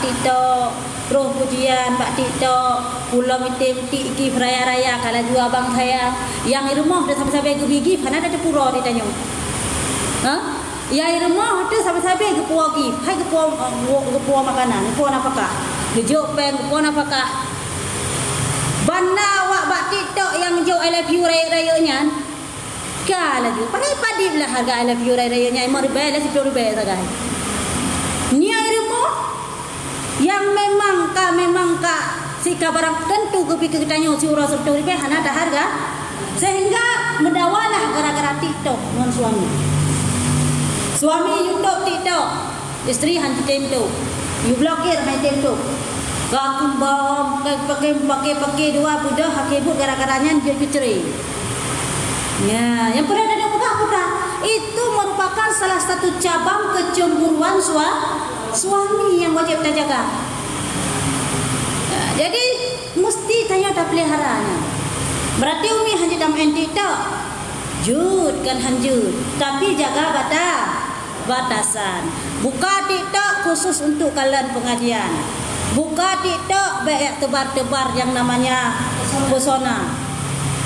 TikTok, roh pujian Pak TikTok, pulau miti iki raya-raya kalau dua abang saya yang rumah dah sampai-sampai gigi, mana ada pura ditanya. Ya rumah tu sampai-sampai gepua gi, hai gepua makanan, gepua apakah? Gejuk pen gepua apakah? Bana awak Pak TikTok yang jo I love you raya-rayanya. Kala ju, pakai padip lah harga I love you raya-rayanya, RM5 lah RM10 sagai. Ni rumah yang memang sika barang tentu ke tanya si urang RM10 hana ada harga sehingga mendawalah gara-gara TikTok dengan suami YouTube TikTok, isteri hanti TikTok, you blokir main TikTok. Gak kumbang pakai dua budak hakibut gara-garanya dia cerai. Ya, yang pernah ada buka itu merupakan salah satu cabang kecemburuan suami yang wajib kita jaga. Jadi mesti tanya tak peliharanya. Berarti umi hanya dalam TikTok. Jud kan hanjut, tapi jaga batasan. Buka TikTok khusus untuk kalian pengajian. Buka TikTok banyak tebar-tebar yang namanya pesona.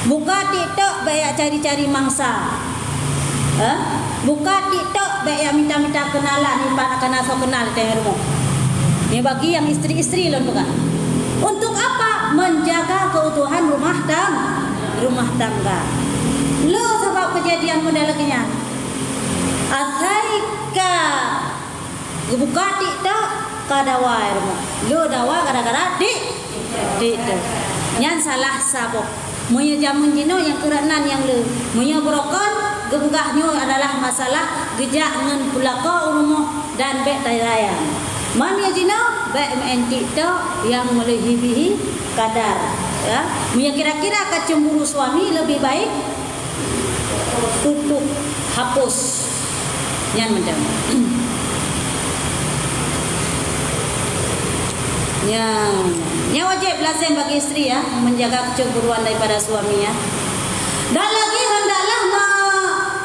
Buka TikTok banyak cari-cari mangsa. Buka TikTok banyak minta-minta kenalan, ni pak nak kenal tengok rumah. Ni bagi yang istri-istri lon bukan. Untuk apa? Menjaga keutuhan rumah tangga. Lo sebab kejadian modalnya. Asaika buka TikTok kadawai rumah. Lo dawa gara-gara TikTok. Yang salah sabok. Monya jamun jino yang keranan yang le. Monya brokon gebugahnya adalah masalah gejak ngan pulaka rumah dan bek tayaya. Mami jino bek main TikTok yang melebihi kadar. Ya, monya kira-kira kecemburu suami lebih baik tutup hapus yang macam. Yang wajib lazim bagi istri ya menjaga kecemburuan daripada suaminya. Dan lagi hendaklah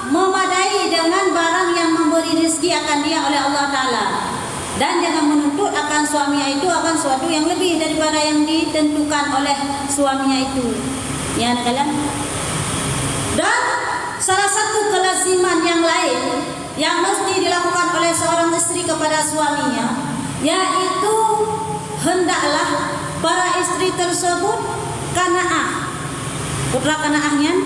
memadai dengan barang yang memberi rezeki akan dia oleh Allah Ta'ala. Dan jangan menuntut akan suaminya itu akan sesuatu yang lebih daripada yang ditentukan oleh suaminya itu. Ya kalian. Dan salah satu kelaziman yang lain yang mesti dilakukan oleh seorang istri kepada suaminya, yaitu hendaklah para istri tersebut qanaah. Putra qanaahnya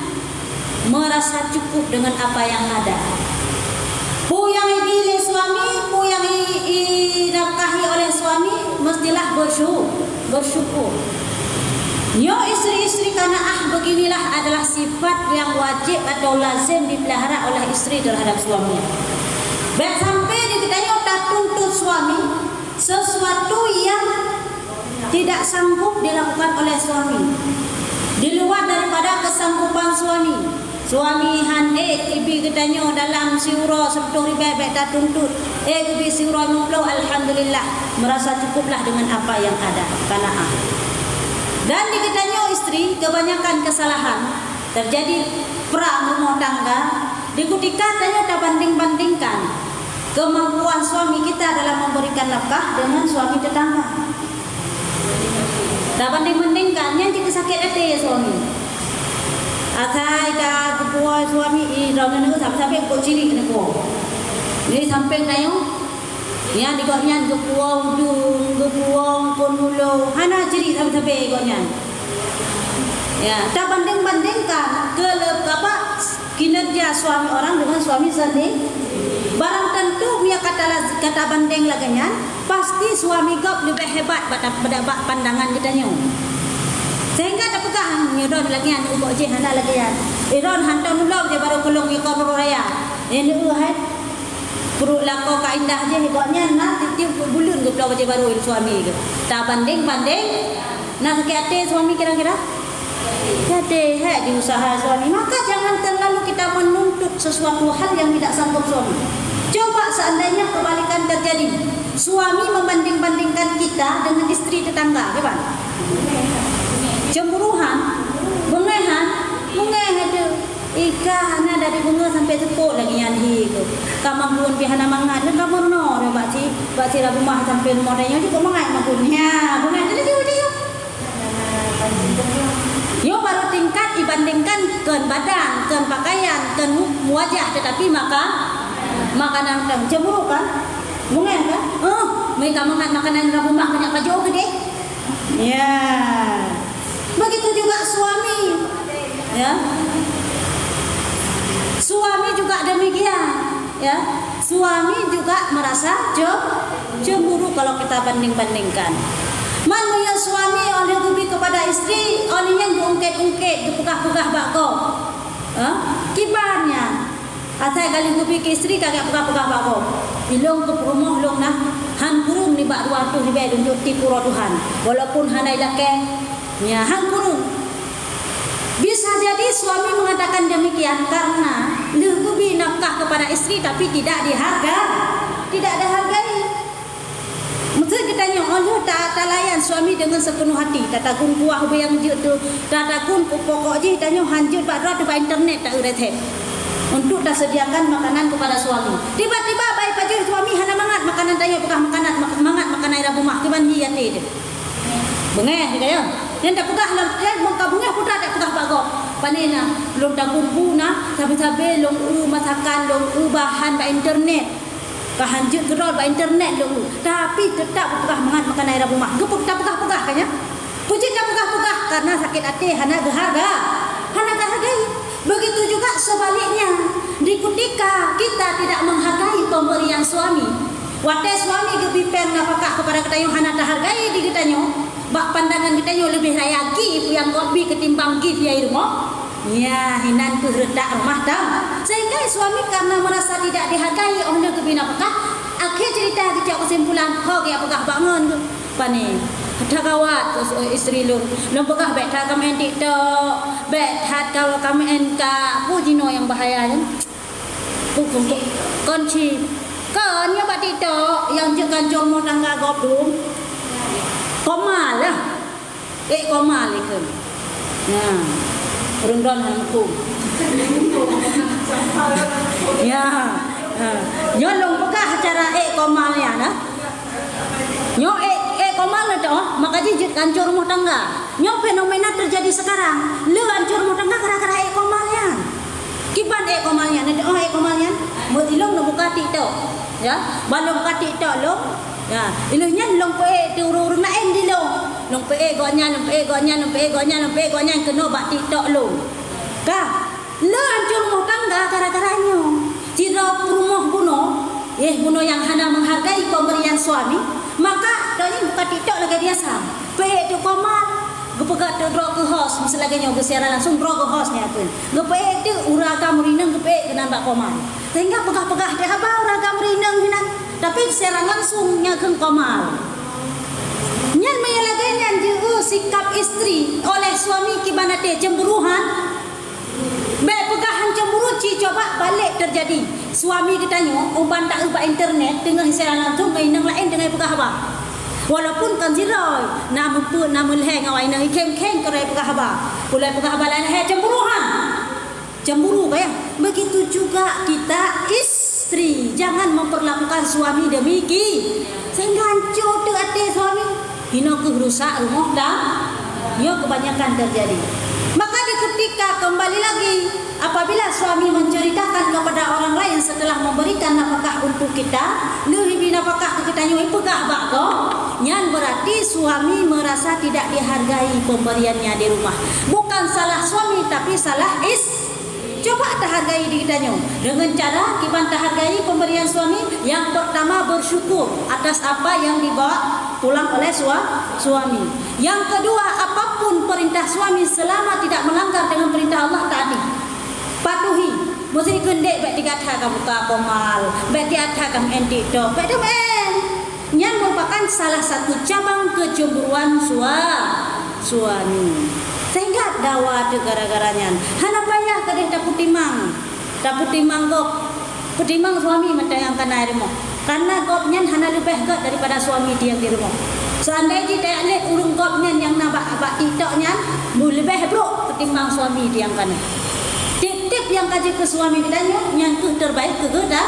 merasa cukup dengan apa yang ada. Pu yang dipilih suami, pu yang dinafkahi oleh suami mestilah bersyukur. Yo istri-istri qanaah beginilah adalah sifat yang wajib atau lazim dipelihara oleh istri terhadap suaminya. Baik sampai dikitanya tak tuntut suami sesuatu yang tidak sanggup dilakukan oleh suami, di luar daripada kesanggupan suami. Suami ibi katanya dalam siura sebetulnya bebek tak tuntut. Ibi siura memplau alhamdulillah merasa cukuplah dengan apa yang ada qanaah. Dan dikatanya istri kebanyakan kesalahan terjadi perang rumah tangga dikutikan tanya tak banding-bandingkan kemampuan suami kita dalam memberikan nafkah dengan suami tetangga. Tak banding-bandingkan yang kita sakit hati suami. Asai ka kepuas suami raunan itu sampai kok ciri kena ko. Ni sampai tayo. Ya digoknya kepuang dung, kepuang konulo. Hana ciri sampai goknya. Ya, tak banding-bandingkan kinerja suami orang dengan suami sendiri. Barang tentu punya kata banding laganya, pasti suami gop lebih hebat pada pandangan kitanya. Sehingga tak pegang nyedon lagi an ubok je hana lagi ya. Iron hantar nulok je baru kolong ikon raya. Ini hai perut lako ka indah je iboknya nak tiup bulun ke pulau je baru suami ke. Tak banding-banding nak sakit hati suami kira-kira. Jadi diusaha suami, maka jangan terlalu kita menuntut sesuatu hal yang tidak sanggup suami. Coba seandainya kebalikan terjadi, suami membanding-bandingkan kita dengan istri tetangga, kan? Cemburuhan, bengehan tu. Ika hana dari bunga sampai tepuk lagi yang hi tu. Kemampuan pihana mangat dan kamu no dah bak si rumah sampai rumah dia juga mengai makunnya. Bunga jadi dia. Yo baru tingkat dibandingkan ke badan, ke pakaian, ke wajah, tetapi makanan kan cemburu kan? Mungkin kan? Mereka makan makanan rumah banyak baju gede. Ya. Begitu juga suami. Ya. Suami juga demikian, ya. Suami juga merasa cemburu kalau kita banding-bandingkan. Manusia suami oleh lebih kepada istri, olehnya diungkit-ungkit, dipegah-pegah bako. Kibarnya, asal kali lebih ke istri kagak pegah-pegah bako. Ilong ke rumah long nah, han kurung ni bak dua tu ni bedung tipu Tuhan. Walaupun hanai lake, ya han kurung. Bisa jadi suami mengatakan demikian karena lebih nafkah kepada istri tapi tidak dihargai, tidak dihargai. Mesti kita nyong tak layan suami dengan sepenuh hati. Tatakun buah yang je tu, tatakun pokok je tanya hanjut pada tu internet tak udah untuk tak sediakan makanan kepada suami. Tiba-tiba baik pagi suami hana mangat makanan tanya pekah mangat makanan air rumah keban hian dia. Bengeh dia. Yang tak pegah lam dia muka bengeh putra tak pegah bagok. Panena long takun buna sabe-sabe long masakan long bahan ba internet. Kahanjut gerol ba internet long tapi tetap pegah mangat makan air rumah. Gepuk tak pegah-pegah kanya. Puji tak pegah-pegah karena sakit hati hana berharga. Hana hargai. Begitu juga sebaliknya. Di ketika kita tidak menghargai pemberian suami, wadah suami gebipen apakah kepada kita yang hana hargai di kita nyo, bak pandangan kita nyo lebih raya gift yang kopi ketimbang gift ya rumah. Ya, hinan ku redak rumah dam. Sehingga suami karena merasa tidak dihargai oleh kebina apakah akhir cerita kecak kesimpulan ho ya apakah bangun tu. Pani Thagawat istri lu pegah bet kami entik to bet hat kalau kami enka pujino yang bahaya kan pukul kunci kan ya bat itu yang jekan jomo tangga gobdum komal lah komal ikut nah rundon hankum ya nyolong pegah cara komalnya nah nyo komal itu maka jijit hancur rumah tangga. Nyo fenomena terjadi sekarang. Lu hancur rumah tangga gara-gara komalnya. Kiban komalnya, nanti komalnya. Berilong lo buka TikTok, ya. Balong buka TikTok lo, ya. Iluhnya long pe turun naen di lo. Long pe gonya kena bak TikTok lo. Kah? Lu hancur rumah tangga gara-garanya. Cira rumah bunuh yang hana menghargai pemberian suami. Maka dia buka TikTok lagi dia sam. Pe tu komal. Gepegat tu draw ke host, mesti lagi nyo siaran langsung draw ke hostnya pun. Gepe tu uragam rinang gepe kena bak komal. Sehingga pegah-pegah dia apa uragam rinang hinan. Tapi siaran langsung nya ke komal. Nyan maya lagi nyan je sikap istri oleh suami kibana te cemburuhan. Baik pegahan cemburu coba balik terjadi. Suami kita nyo umpan tak ubah internet dengan siaran langsung dengan lain dengan pegah apa. Walaupun kan zirai namun pun namun leh ngawai nang kem-kem kerai pegah apa. Pulai pegah apa lain cemburuhan. Cemburu bayang. Begitu juga kita istri jangan memperlakukan suami demikian. Sehingga hancur tu hati suami. Hina kerusak rumah dah. Ya kebanyakan terjadi. Maka ketika kembali lagi apabila suami menceritakan kepada orang lain setelah memberikan nafkah untuk kita, lebih nafkah kita nyoi pegah bako, nyan berarti suami merasa tidak dihargai pemberiannya di rumah. Bukan salah suami tapi salah Coba hargai diri kita nyo dengan cara kita hargai pemberian suami. Yang pertama bersyukur atas apa yang dibawa pulang oleh suami. Yang kedua apapun perintah suami selama tidak melanggar dengan perintah Allah taati. Patuhi. Mesti kendek baik dikata kamu buka komal, baik dikata kamu entik do, baik demen. Yang merupakan salah satu cabang kecemburuan suami. Sehingga dawa tu gara-garanya. Hana payah kadang dapur timang gop. Petimang suami macam yang kena rumah. Karena gopnya hana lebih gop daripada suami dia di rumah. Seandainya dia lihat urung gopnya yang nabak TikToknya, lebih bro ketimbang suami dia yang kena. Tip-tip yang kaji ke suami kita yang terbaik ke kita.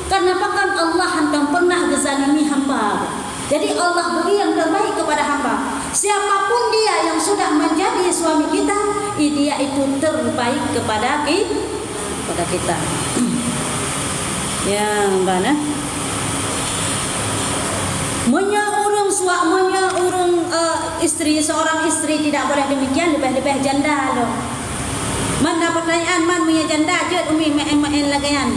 Karena bahkan Allah hantam pernah gezalimi hamba. Jadi Allah beri yang terbaik kepada hamba. Siapapun dia yang sudah menjadi suami kita, dia itu terbaik kepada kita. Ya, mana? Istri, seorang istri tidak boleh demikian, lebih-lebih janda loh. Mana pertanyaan man punya janda je umi main lagian.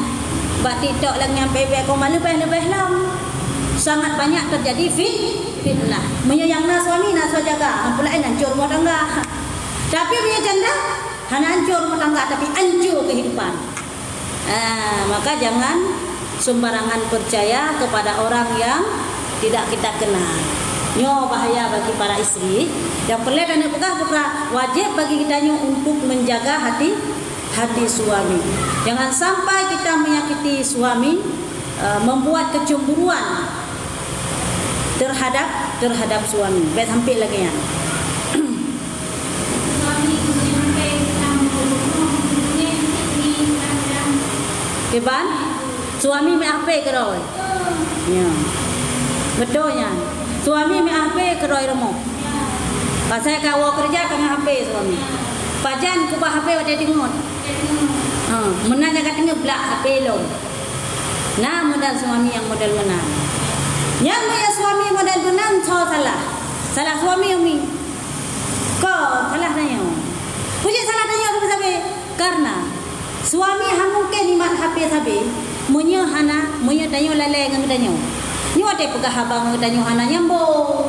Bak tidak lagi sampai kau malu lebih lah. Sangat banyak terjadi fitnah. Menyayangna suami nak jaga, ampun lain hancur rumah tangga. Tapi punya janda hanya hancur rumah tangga tapi hancur kehidupan. Maka jangan sembarangan percaya kepada orang yang tidak kita kenal. Nyo bahaya bagi para istri. Yang perlu dan pekah wajib bagi kita untuk menjaga hati suami. Jangan sampai kita menyakiti suami, membuat kecemburuan terhadap suami. Baik sampai lagi ya. Keban suami me apa keroi? Ya. Betulnya. Suami me apa keroi remo? Pasal kau kerja kena HP suami. Pajan ku HP ada dengot. Menanya katanya belak HP lo. Nah, modal suami yang modal menang. Yang punya suami modal menang salah suami umi. Kau salah tanya. Puji salah tanya sampai karena suami mungkin iman HP sabi. Munya tanya lalai dengan tanya. Ni ada pegah abang tanya hana nyambung.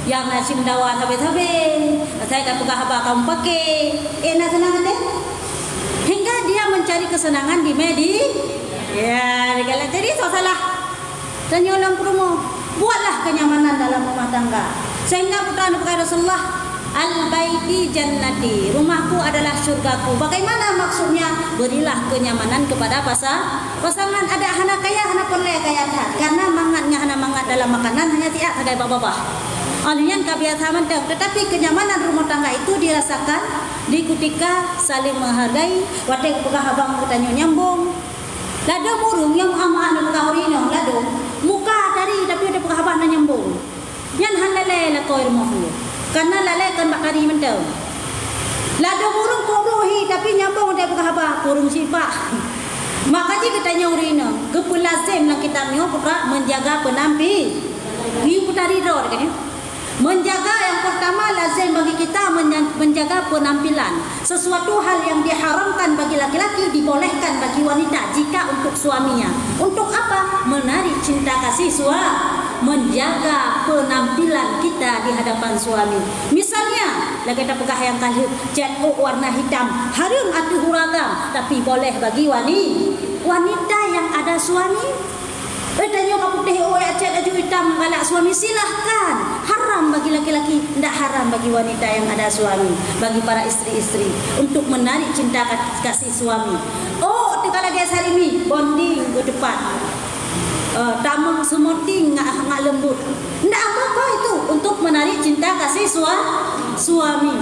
Yang nasi mendawa sabi-sabi. Saya kan pegah abang kamu pakai. Nak senang deh. Hingga dia mencari kesenangan di media. Ya, kalau jadi salah. Tanya orang promo, buatlah kenyamanan dalam rumah tangga. Sehingga putra Rasulullah, al-baiti jannati, rumahku adalah syurgaku. Bagaimana maksudnya? Berilah kenyamanan kepada pasangan. Ada hana kaya, hana perle kaya dah. Karena mangatnya hana mangat dalam makanan hanya tiap ada babah. Alihnya kebiasaan tetapi kenyamanan rumah tangga itu dirasakan di ketika saling menghargai. Wadah pegah abang bertanya nyambung. Lado murung yang aman pegah orino lado muka dari tapi ada pegah abang nyambung. Yan halale la koir mahu. Karena lalai kan bakari mentau. Lado murung korohi tapi nyambung ada pegah abang kurung sifat. Maka jika tanya orino kepulazem lang kita nyo pegah menjaga penampi. Ni putari ro kan. Menjaga yang pertama lazim bagi kita menjaga penampilan. Sesuatu hal yang diharamkan bagi laki-laki dibolehkan bagi wanita jika untuk suaminya. Untuk apa? Menarik cinta kasih suami. Menjaga penampilan kita di hadapan suami. Misalnya, lagi kita pegah yang kali cat warna hitam, harum atau huragam, tapi boleh bagi wanita yang ada suami. Tanya kamu teh cat baju hitam galak suami silahkan. Haram bagi laki-laki, tidak haram bagi wanita yang ada suami. Bagi para istri-istri untuk menarik cinta kasih suami. Oh, tika lagi hari ini bonding ke depan. Tamang semoting ngak lembut. Tidak apa-apa itu untuk menarik cinta kasih suami.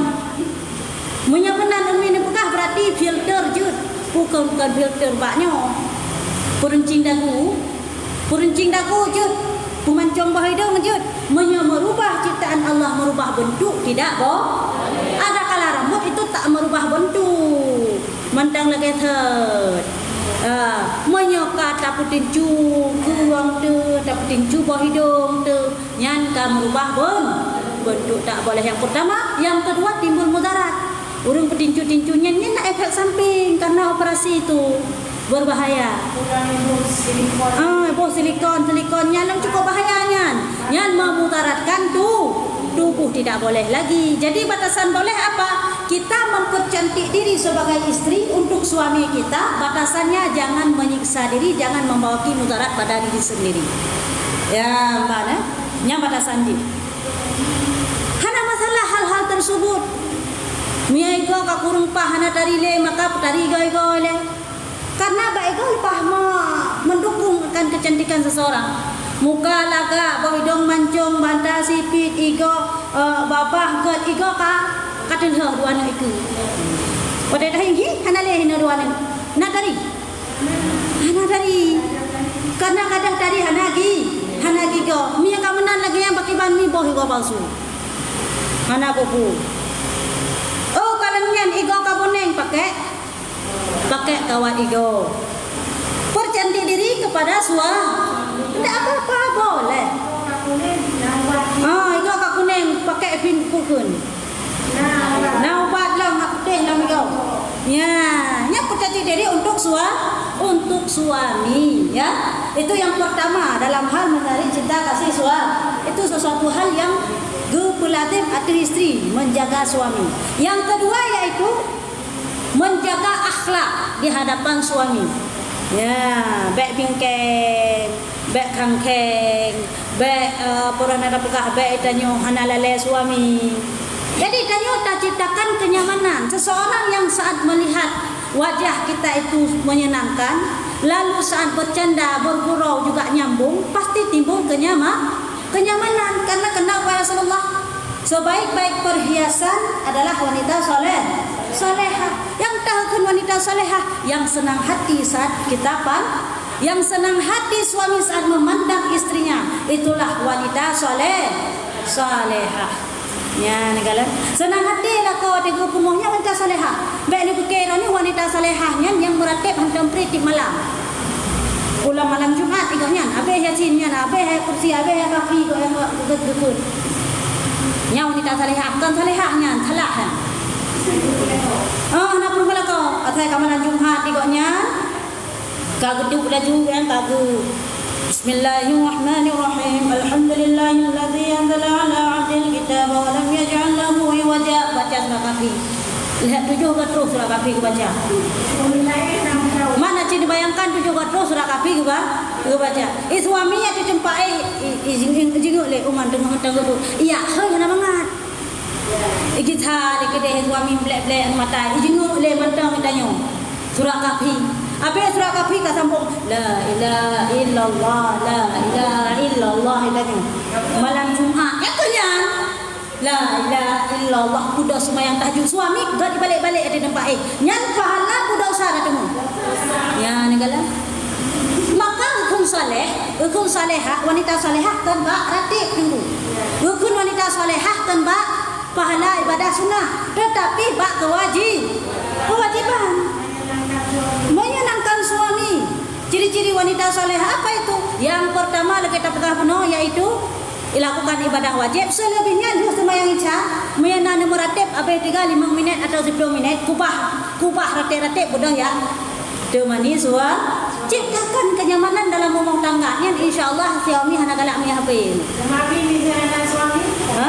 Menyabenan umi ni pekah berarti filter jud. Bukan filter baknya. Peruncing dagu je, pemancong bahidung je, merubah ciptaan Allah, merubah bentuk tidak ada kala rambut itu tak merubah bentuk. Mantang lagi third. Menyoka taputin cu kuang tu, taputin cu bahidung tu, nyan ka merubah bentuk tak boleh. Yang pertama, yang kedua timbul mudarat. Urung petincu-tincunya ni nak efek samping karena operasi itu. Berbahaya. Silikonnya yang cukup bahayanya. Yang memudaratkan tubuh tidak boleh lagi. Jadi batasan boleh apa? Kita mempercantik diri sebagai istri untuk suami kita. Batasannya jangan menyiksa diri, jangan membawa mudarat pada diri sendiri. Ya, mana? Yang batasan diri. Hana masalah hal-hal tersebut. Miaigo ka kurung pahana dari le maka dari go le. Karena baik pah mendukung akan kecantikan seseorang. Muka laga, bahidong mancung, banta sipit, igo, babah got, igo katin heh dua anak itu. Pada dah ini, hana leh hina dua anak. Nak dari. Kadang-kadang tadi hanagi go. Mi yang kamenan lagi yang pakai ban mi boh go palsu. Hana buku. Oh kalau nyan igo kabuneng pakai kawat igo. Percantik diri kepada suami. Tidak apa-apa boleh. Igo kakuning pakai pin kukun. Nah ubat lang aku teh lang igo. Ya, percantik diri untuk suami, ya. Itu yang pertama dalam hal menarik cinta kasih suami. Itu sesuatu hal yang gepelatim atau istri menjaga suami. Yang kedua yaitu menjaga akhlak di hadapan suami. Ya, baik bingkeng, baik kangkeng, baik pernah ada pegah baik tanyo hanalale suami. Jadi tanyo tak ciptakan kenyamanan. Seseorang yang saat melihat wajah kita itu menyenangkan, lalu saat bercanda bergurau juga nyambung, pasti timbul kenyamanan. Karena kenapa Rasulullah? Sebaik-baik perhiasan adalah wanita solehah. Yang tahu wanita solehah, yang senang hati saat kita yang senang hati suami saat memandang istrinya, itulah wanita solehah. Ya, negala. Senang hati lah kau tengok pemuhnya wanita solehah. Baik ni kira ni wanita solehahnya yang meratib hantam pritik malam. Pulang malam Jumat iganya, abe yasinnya, abe kursi, abe kaki kau yang gekut. Nya wanita solehah, bukan solehahnya, salah. Nak perlu kau. Atai kamalan Jumat iganya. Kageduk laju yang kageduk. Bismillahirrahmanirrahim. Alhamdulillahilladzi anzala 'ala 'abdil kitaba wa lam yaj'al lahu 'iwaja. Baca surah Kahfi. Lihat 7 ke terus surah Kahfi baca. Mana cini bayangkan 7 ke terus surah Kahfi baca. Suami ya dijumpai jinguk le uman tengah tu. Iya, heuh na banget. Kita dikede suami blek-blek mata. Jinguk le mantang tanyo. Surah Kahfi. Habis surah Kahfi ka sambung la ilaha illallah illallah. Malam Jumat ya kenyan la ilaha illallah kuda semayang tahajud suami gak dibalik-balik ada tempat nyan pahala kuda usah temu ya negala. Maka ukun salehah wanita salehah kan ba ratib tunggu. Ukun wanita salehah kan ba pahala ibadah sunnah tetapi ba kewajiban menyenangkan suami. Ciri-ciri wanita salehah apa itu? Yang pertama kita pegang penuh yaitu lakukan ibadah wajib. Selebihnya dia sembahyang isya, menyenangkan meratib apa 3-5 minit atau 10 minit kubah ratib mudah ya. Temani suami ciptakan kenyamanan dalam rumah tangganya. Insyaallah suami hana galak mi HP. Suami ni hana suami? Ha?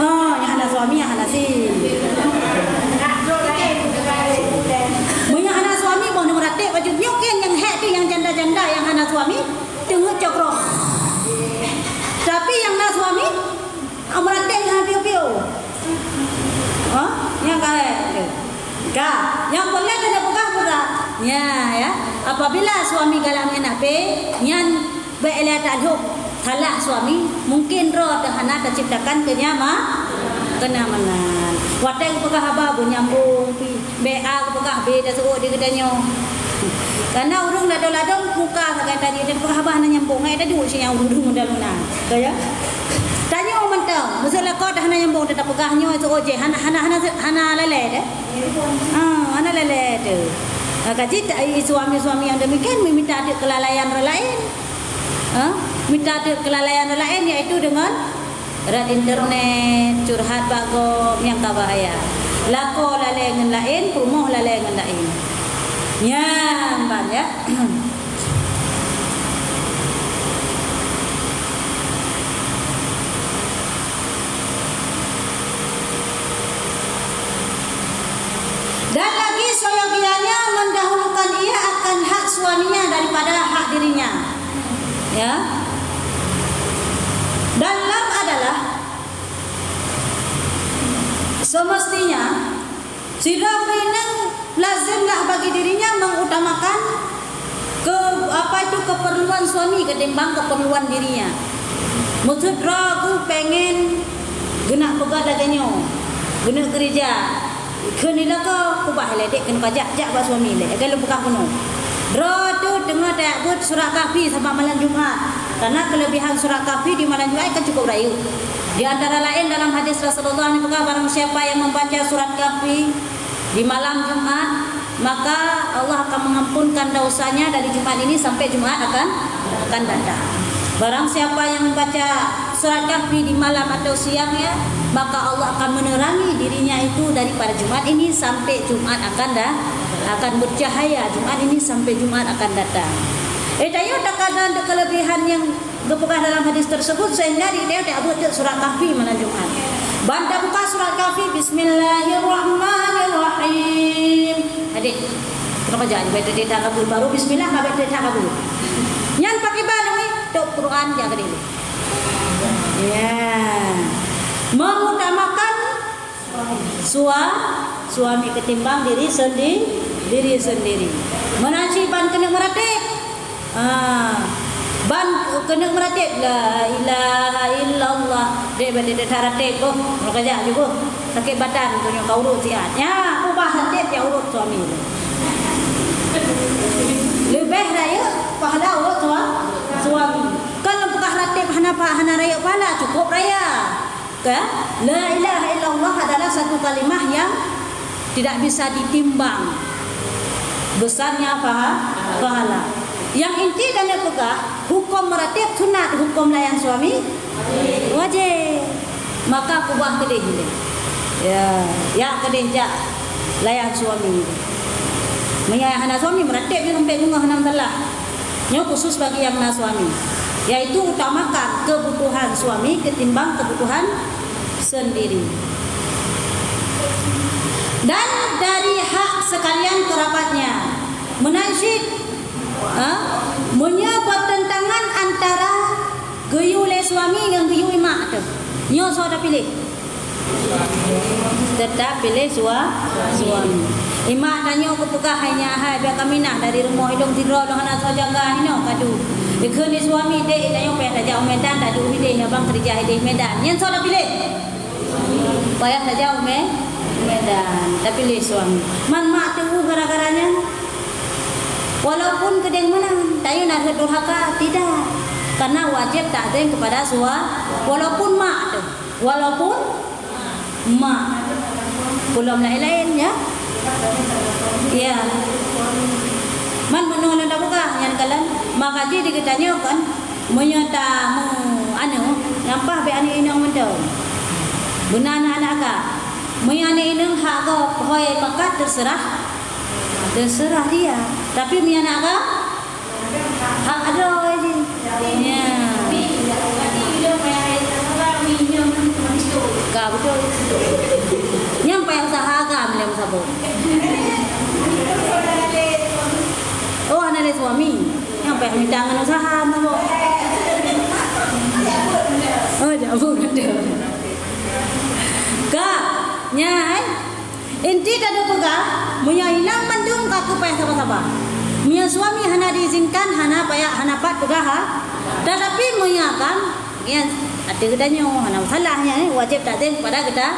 Oh, yang hana suami yang hana si. Suami mau meratib baju nyokin yang hek tu yang janda-janda yang hana suami tengok cokroh. Tapi yang nak suami meratib yang piu-piu. Yang kaya. Yang boleh kena pegah. Ya. Apabila suami galang enape, nyan beela talhuk salah suami, mungkin roh hana terciptakan kenyamanan. Watai pegah haba nyambung BA pegah B dah suruh dia katanya. Karena urung ladong-ladong muka sangat tadi dan pegah haba nyambung ai tadi usinya urung dah luna. Kaya. Tanya orang mentang, masalah kau dah nyambung tetap pegahnya itu oje hana lele deh. Hana lele tu. Kaji suami-suami yang demikian meminta ada kelalaian lain. Minta ada kelalaian lain iaitu dengan rat internet, curhat bagom yang tak bahaya. Lako lalai dengan lain, perumoh lalai dengan lain. Ya. Dan lagi seyogianya mendahulukan ia akan hak suaminya daripada hak dirinya. Ya. Dalam adalah semestinya si Rabbinang lazimlah bagi dirinya mengutamakan keperluan suami ketimbang keperluan dirinya. Maksud ragu pengen genak pegah dagangnya, genak gereja, kena lah kau kubah ledek kena pajak jak buat suami le, kalau bukan penuh. Bro tu dengar ta'bud surah Kahfi sama malam Jumat. Karena kelebihan surah Kahfi di malam Jumat kan cukup rayu. Di antara lain dalam hadis Rasulullah SAW, barang siapa yang membaca surat Kahfi di malam Jumat, maka Allah akan mengampunkan dosanya dari Jumat ini sampai Jumat akan datang. Barang siapa yang membaca surat Kahfi di malam atau siangnya, maka Allah akan menerangi dirinya itu daripada Jumat ini sampai Jumat akan bercahaya. Jumat ini sampai Jumat akan datang. Tayo takadan kelebihan yang gepegah dalam hadis tersebut sehingga dia ta'bud surat Kahfi malam Jumat. Banda buka surat Kahfi, Bismillahirrahmanirrahim. Adik, kenapa jangan baca dia kabul baru Bismillah enggak baca dia kabul. Nyan pakai barang ni, tok Quran jaga diri. Ya. Mengutamakan suami ketimbang diri sendiri. Menasiban kena meratib. Ban kena meratib la ilaha illallah. Dia bade taratib boh, kerja juga. Sakit badan punya kau urut siat. Ya, ubah hatib ya urut suami. Lebih raya pahala urut suami. Kalau bukan ratib hana raya pahala cukup raya. La ilaha illallah adalah satu kalimah yang tidak bisa ditimbang besarnya pahala. Yang inti dan yang pegah hukum meratib sunat, hukum layan suami wajib. Maka kubah kedih ni. Ya kedih jak layan suami. Menyayang hana suami meratib dia sampai bunga hanam telah. Nya khusus bagi yang na suami, yaitu utamakan kebutuhan suami ketimbang kebutuhan sendiri. Dan dari hak sekalian kerabatnya menansyid menyebut tentangan antara geyu le suami dengan geyu mak tu. Nyo so dah pilih. Tetap pilih suami. Imak tanya ke pegah hanya hai biar kami nak dari rumah hidung tidur dengan anak jaga hino kadu. Ikut ni suami dek tanya payah dah jauh Medan tak ada hidih abang kerja hidih Medan. Nyen so dah pilih. Payah dah jauh Medan, dah pilih suami. Man mak tu gara-garanya walaupun kedeng menang, tayo nak durhaka tidak. Karena wajib takzim kepada walaupun mak tu. Walaupun mak. Belum lain-lain ya. Ya. Man menolak dah buka yang kalan makaji diketanya kan menyatamu nampak be anak inang mendau. Benar anak ka. Menyane inang hak go hoy pakat terserah dia. Tapi anak ka hak ada je. Ya. Ka betul. Yang payah usaha ka melihat sabun. Oh, anak dia suami. Yang payah minta dengan usaha mabuk. Oh, jauh kata. Kak, nyai. Inti tak ada pegah. Munya inang mandung kaku payah sabar-sabar. Munya suami hana diizinkan, hana payah, hana pat pegah ha. Tetapi munya kan, ya ada kedanya, hana salahnya wajib takzim kepada kita.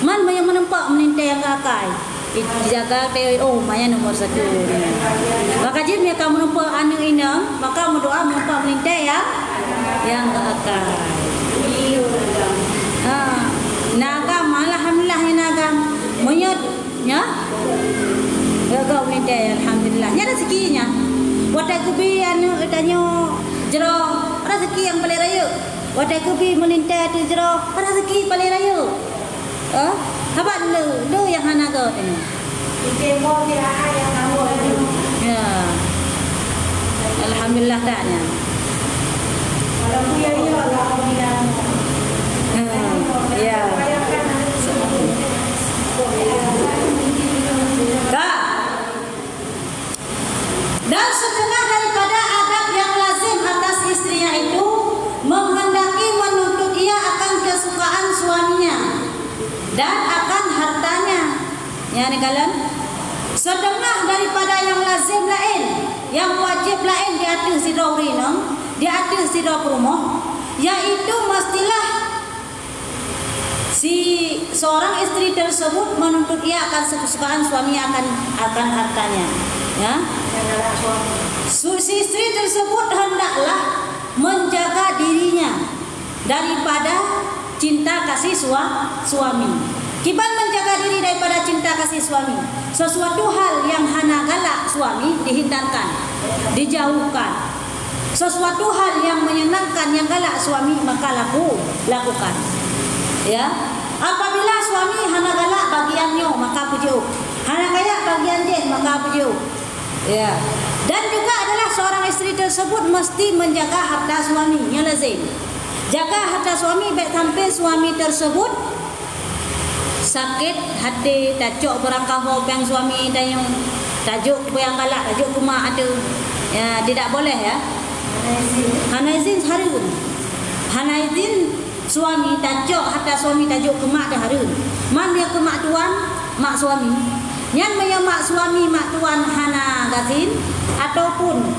Man munya menempak menintai yang kakai. Jaga TO maya nomor 1. Maka jika mereka menempuh anak inang, maka berdoa menempuh melintai yang akan. Nagam, alhamdulillah ya nagam. Menyut, ya. Gagal melintai, alhamdulillah. Nya rezekinya. Wadah kubi anu tanya jero rezeki yang paling raya. Wadah kubi melintai tu jero rezeki paling raya. Habat lu yang hana go ini. Ikemo dia yang kamu. Ya. Alhamdulillah taknya. Kalau dia lah bilang. Ya. Dan setengah daripada adab yang lazim atas istrinya itu menghendaki menuntut ia akan kesukaan suaminya dan akan hartanya. Ya ni kalian. Setengah daripada yang lazim lain, yang wajib lain di atas sidau rinang, di atas sidau rumah, yaitu mestilah si seorang istri tersebut menuntut ia akan kesukaan suaminya akan hartanya. Ya. Si istri tersebut hendaklah menjaga dirinya daripada cinta kasih suami. Kiban menjaga diri daripada cinta kasih suami. Sesuatu hal yang hana galak suami dihindarkan, dijauhkan. Sesuatu hal yang menyenangkan yang galak suami maka lakukan. Ya. Apabila suami hana galak bagiannya maka pujuk. Hana kaya bagian dia maka pujuk. Ya. Dan juga adalah seorang istri tersebut mesti menjaga harta suaminya lazim. Jaga harta suami baik sampai suami tersebut sakit hati, tajuk berangkah hobang suami dan yang tajuk yang galak, tajuk rumah ada. Ya, tidak boleh ya. Hana izin harun. Hana izin suami tajuk harta suami tajuk kemak dah harun. Man dia kemak tuan, mak suami. Yang mak suami mak tuan hana gazin ataupun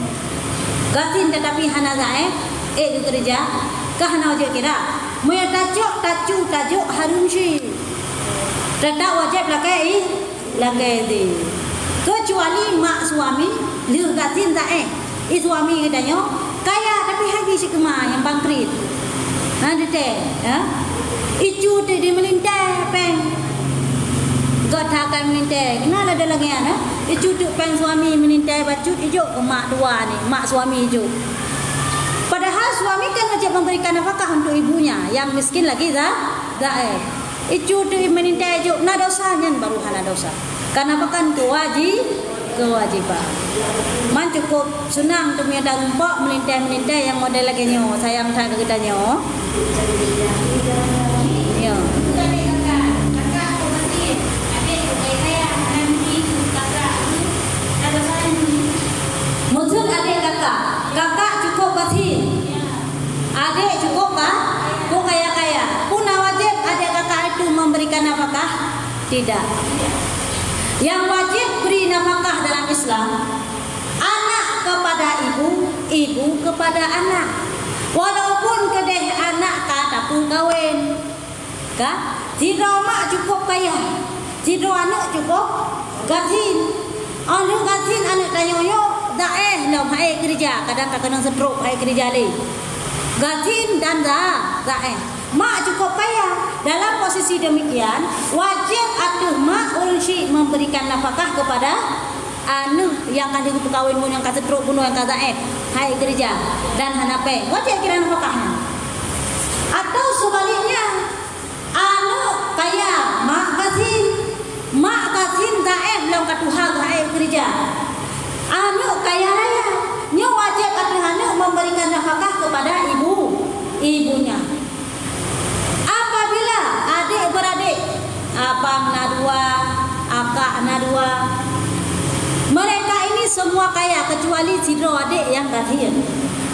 gazin tetapi hana zaeh kerja kah hana wajib kira. Moya tajuk harun si. Tetap wajib lakai di. Kecuali mak suami liu gazin zaeh. Suami katanya kaya tapi habis si kemak yang bangkrit. Dete ya. Icu dia melintai peng. Gatakan melintai. Kenal ada lagi ana? Icu tu peng suami melintai bacut ijuk ke mak tua ni, mak suami ijuk. Padahal suami kan wajib memberikan nafkah untuk ibunya yang miskin lagi zaeh. Icu tu melintai ijuk na dosanya baru hana dosa. Karena bukan kewajiban. Man cukup senang tu punya dah rumpok melintai yang model lagi nyo sayang tak kita nyo. Ya. Maksud adik kakak cukup batin. Adik cukup kah? Kau kaya. Pun wajib adik kakak itu memberikan nafkah? Tidak. Yang wajib beri nafkah dalam Islam anak kepada ibu, ibu kepada anak. Walaupun kedeh anak kata pun kawin. Kah? Jika mak cukup kaya, jika anak cukup gatin. Anak gatin anak tanyoyo daeh lam hai kerja, kadang-kadang stroke hai kerja le. Gatin dan daeh. Mak cukup kaya. Dalam posisi demikian, wajib atuh mak ulsi memberikan nafkah kepada anu yang kandung perkawin mun yang kata truk bunuh yang kata hai kerja dan hanape. Wajib kira nafkahnya. Atau sebaliknya, anu kaya mak gasin daeh belum katuha hai kerja. Anu kaya raya, nyo wajib atuh anu memberikan nafkah kepada ibunya. Adik-beradik, abang nadua, akak nadua. Mereka ini semua kaya kecuali sidro adik yang gatin.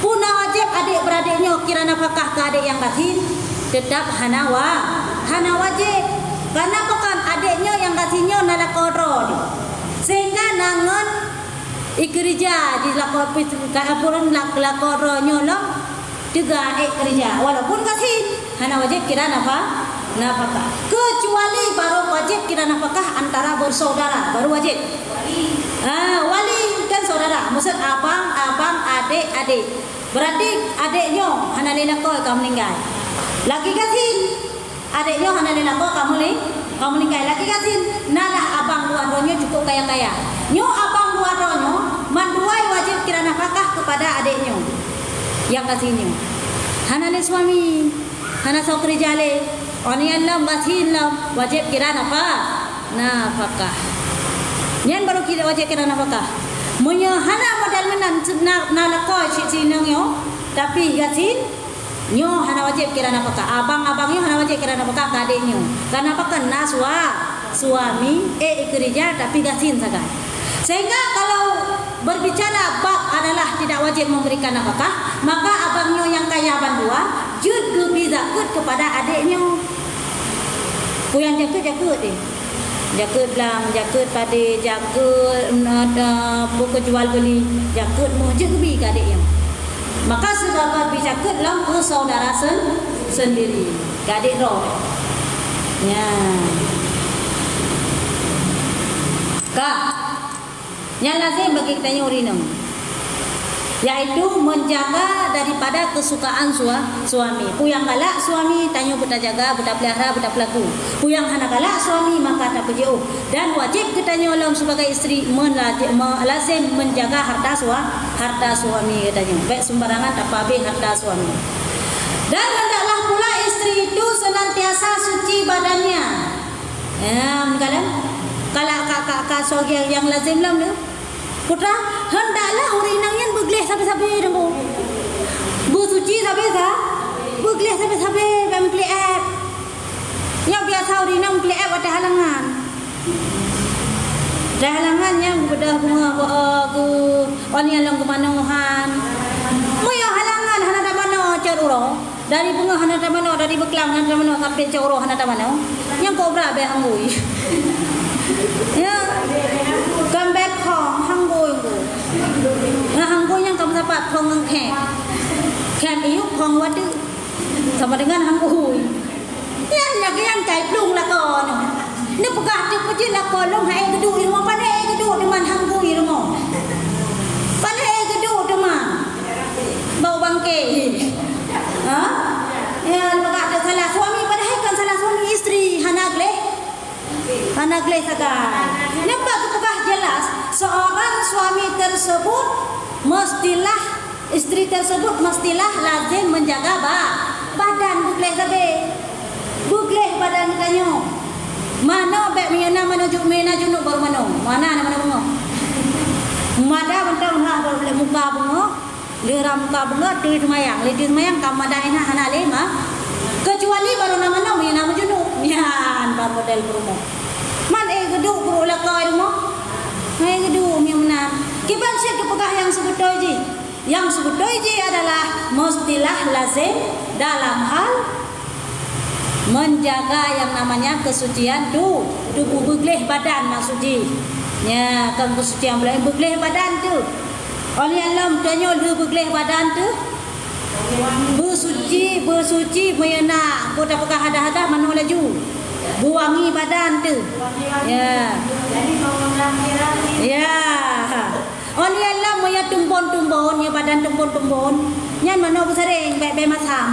Puna wajib adik-beradiknya kira nafkah ke adik yang gatin tetap hana wajib. Karena bukan adiknya yang gatinnya nala kodro. Sehingga nangon ikerja di lakopit kaapuran lakodronyo long juga kerja walaupun gatin hana wajib kira nafkah. Kecuali baru wajib kira nafkah antara bersaudara baru wajib. Wali kan saudara, maksud abang, adik. Beradik adiknya hana lena ko kamu meninggal. Laki gasin adiknya hana lena ko kamu meninggal. Laki gasin nalah abang dua-duanya cukup kaya. Nyo abang dua-duanya manduai wajib kira nafkah kepada adiknya yang gasinnya. Hana le suami, hana sau kerja le. Onian lam gasin lam wajib kira nafkah. Nyan baru kira wajib kira nafkah. Munya hana modal menan na lakoi si nang yo tapi gasin nyo hana wajib kira nafkah. Abang-abangnya hana wajib kira nafkah ke adiknya. Karena apa kena suami kerja tapi gasin saja. Sehingga kalau berbicara bab adalah tidak wajib memberikan nafkah, maka abangnya yang kaya bandua juga bisa kepada adiknya. Yang jaga deh. Jaga belang, jaga pade, jaga buku jual beli, jaga mujud bi ke adiknya. Maka sebagai bijakat dalam saudara sendiri. Ke adik roh. Ya. Kak Yang lazim bagi kita urinam, yaitu menjaga daripada kesukaan suami. Puyang galak suami, tanya buta jaga, buta pelihara, buta pelaku. Puyang hana galak suami, maka tak perjauh. Dan wajib kita nyolong sebagai isteri lazim menjaga harta suami katanya. Baik sembarangan tak habis harta suami. Dan hendaklah pula isteri itu senantiasa suci badannya. Kalau kakak sogi yang lazim lam tu. Putra, hendaklah urinangnya begleh sampai-sampai demo. Bersuci sampai-sampai. Begleh sampai-sampai pemkli app. Yang biasa urinang pemkli app ada halangan. Ada halangan yang bedah bunga ke orang yang kemanuhan. Muya halangan hana da mana caruro. Dari bunga hana da mana, dari beklang hana da mana sampai caruro hana da mana. Yang kobra be hangui. Ya. Kambek hong hanggoi go. Nah hanggoi yang kamu dapat hong ngek. Kem iuk hong wadu. Sama dengan hanggoi. Yang cai plung lah kon. Ni pegah tu pejin lah kon long hai gedu rumah pandai gedu deman hanggoi rumah. Pandai gedu deman. Bau bangke. Ha? Ya pegah tu salah suami padahal kan salah suami isteri Hana gleh sagar. Nampak apakah jelas seorang suami tersebut isteri tersebut mestilah lazim menjaga badan bugleh sabe. Bugleh badan katanya. Mana bek miana mana junuk baru mana bunga. Mada bentang baru boleh muka bunga. Lira muka bunga tu semayang kamadaina hana lema. Kecuali baru nama miana junuk. Nian baru model rumah. Man geduk perlu lakai rumah. Geduk yang benar. Kiban syek kepegah yang sebetulnya ji. Yang sebetulnya ji adalah mestilah lazim dalam hal menjaga yang namanya kesucian tubuh begleh badan maksudnya. Ya, kan kesucian boleh begleh badan tu. Oleh alam tanya lu begleh badan tu. Bersuci meyenak. Kau tak pegah hadah-hadah mana laju. Buangi badan tu. Ya. Ya. Oleh Allah moya tumbon ya badan tumbon. Nyan mana besareng baik masam.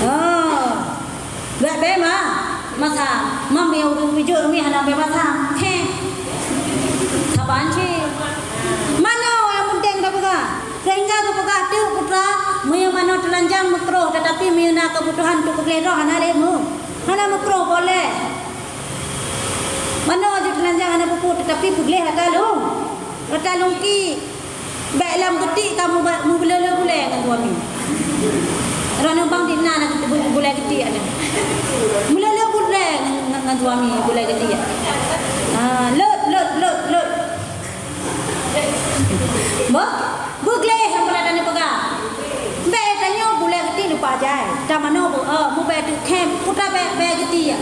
Oh. Baik masam. Mam meu wujud mi hana baik masam. He. Saban ci. Mana yang penting dah pegah. Sehingga kepegah tu putra moya mana telanjang makruh tetapi mina kebutuhan tu kebelah hana lemu. Hana makruh boleh. Mana aja telanjang hana pupu tetapi boleh hata lungki. Baik lam getik kamu mu boleh kan suami. Rana bang dina nak boleh getik ada. Boleh dengan suami boleh getik. Lot. Boleh sampai ada ni pegang. Baik tanya boleh getik lupa jai. Dah mana mu baik tu camp putra baik getik ya.